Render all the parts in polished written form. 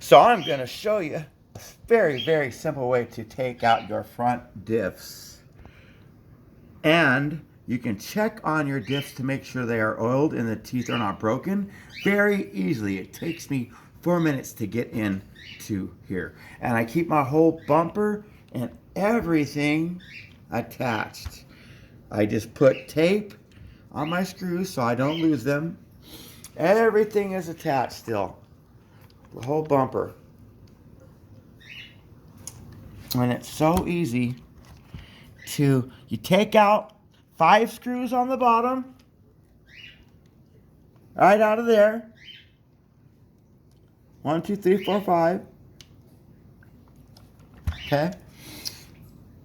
So I'm going to show you a very, very simple way to take out your front diffs. And you can check on your diffs to make sure they are oiled and the teeth are not broken very easily. It takes me 4 minutes to get into here. And I keep my whole bumper and everything attached. I just put tape on my screws so I don't lose them. Everything is attached still. The whole bumper. And it's so easy to, you take out 5 screws on the bottom, right out of there. 1, 2, 3, 4, 5. Okay.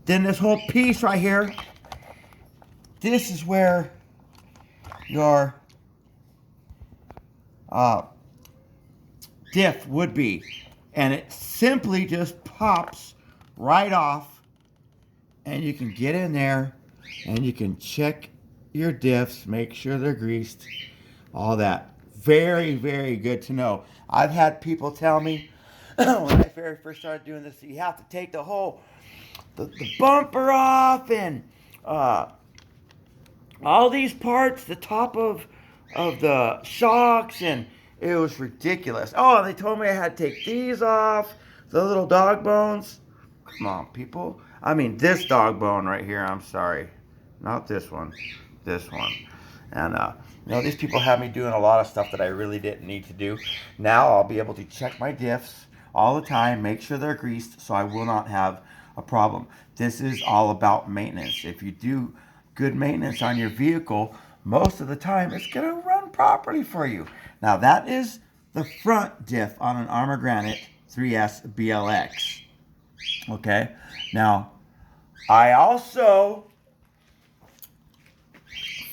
Then this whole piece right here, this is where your diff would be. And it simply just pops right off. And you can get in there and you can check your diffs, make sure they're greased, all that. Very, very good to know. I've had people tell me when I very first started doing this, you have to take the whole the bumper off and all these parts, the top of the shocks, and it was ridiculous. Oh, they told me I had to take these off, the little dog bones. Come on, people. I mean, this dog bone right here, I'm sorry. Not this one. This one. And, these people have me doing a lot of stuff that I really didn't need to do. Now I'll be able to check my diffs all the time, make sure they're greased, so I will not have a problem. This is all about maintenance. If you do good maintenance on your vehicle, most of the time it's going to run properly for you. Now, that is the front diff on an Arrma Granite 3S BLX. Okay, now I also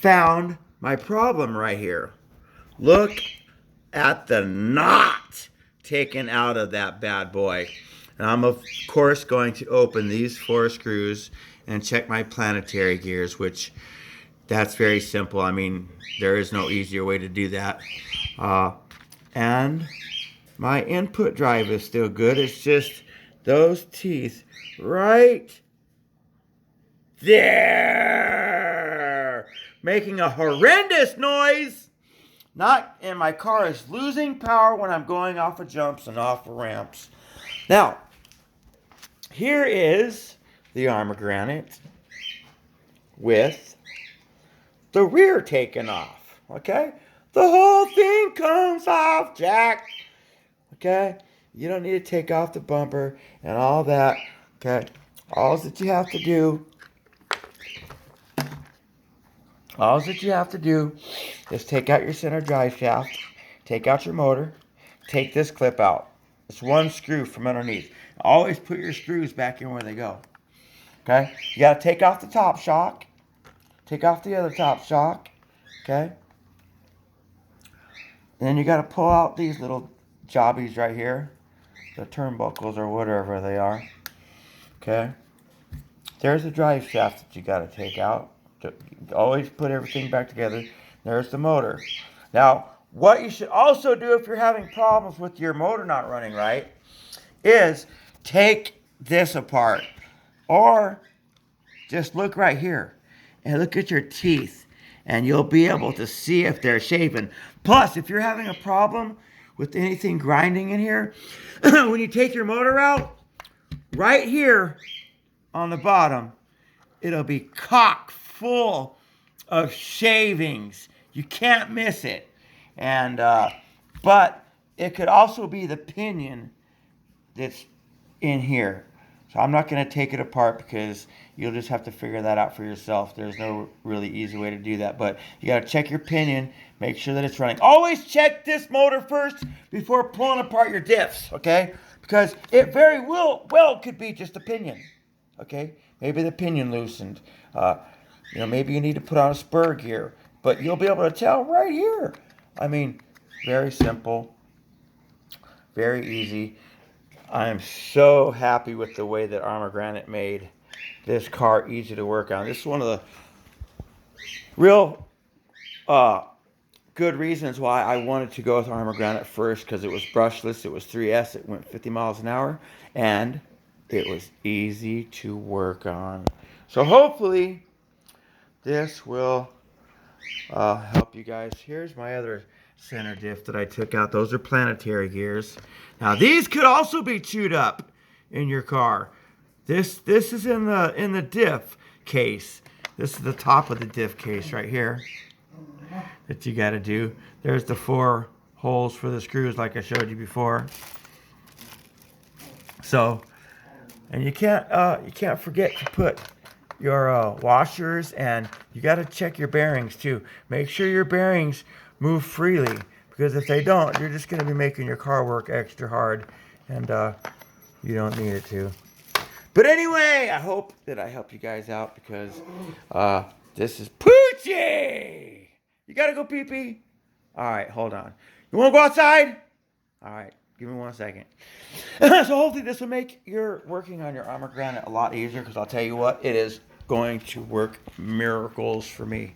found my problem right here. Look at the knot taken out of that bad boy. And I'm of course going to open these 4 screws and check my planetary gears, which that's very simple. I mean, there is no easier way to do that. And my input drive is still good. It's just those teeth right there making a horrendous noise. And my car is losing power when I'm going off of jumps and off of ramps. Now, here is the Arrma Granite with the rear taken off. Okay, the whole thing comes off, Jack. Okay. You don't need to take off the bumper and all that. Okay. All that you have to do is take out your center drive shaft, take out your motor, take this clip out. It's 1 screw from underneath. Always put your screws back in where they go. Okay? You got to take off the top shock. Take off the other top shock. Okay? Then you got to pull out these little jobbies right here. The turnbuckles or whatever they are. Okay. There's the drive shaft that you got to take out. Always put everything back together. There's the motor. Now, what you should also do if you're having problems with your motor not running right is take this apart. Or just look right here and look at your teeth and you'll be able to see if they're shaven. Plus, if you're having a problem with anything grinding in here, when you take your motor out, right here on the bottom, it'll be chock full of shavings. You can't miss it. And but it could also be the pinion that's in here. So I'm not going to take it apart because you'll just have to figure that out for yourself. There's no really easy way to do that. But you got to check your pinion, make sure that it's running. Always check this motor first before pulling apart your diffs, okay? Because it very well could be just a pinion, okay? Maybe the pinion loosened. Maybe you need to put on a spur gear. But you'll be able to tell right here. I mean, very simple, very easy. I am so happy with the way that Arrma Granite made this car easy to work on. This is one of the real good reasons why I wanted to go with arrma granite first, because it was brushless, it was 3S, it went 50 miles an hour, and it was easy to work on. So hopefully this will help you guys. Here's my other center diff that I took out. Those are planetary gears. Now these could also be chewed up in your car. This is in the diff case. This is the top of the diff case right here that you got to do. There's the 4 holes for the screws like I showed you before. So, and you can't forget to put your washers, and you got to check your bearings too. Make sure your bearings move freely, because if they don't, you're just going to be making your car work extra hard, and you don't need it to. But anyway, I hope that I helped you guys out, because this is Poochie. You got to go pee-pee? All right, hold on. You want to go outside? All right. Give me 1 second. So hopefully this will make your working on your arrma granite a lot easier, because I'll tell you what, it is going to work miracles for me.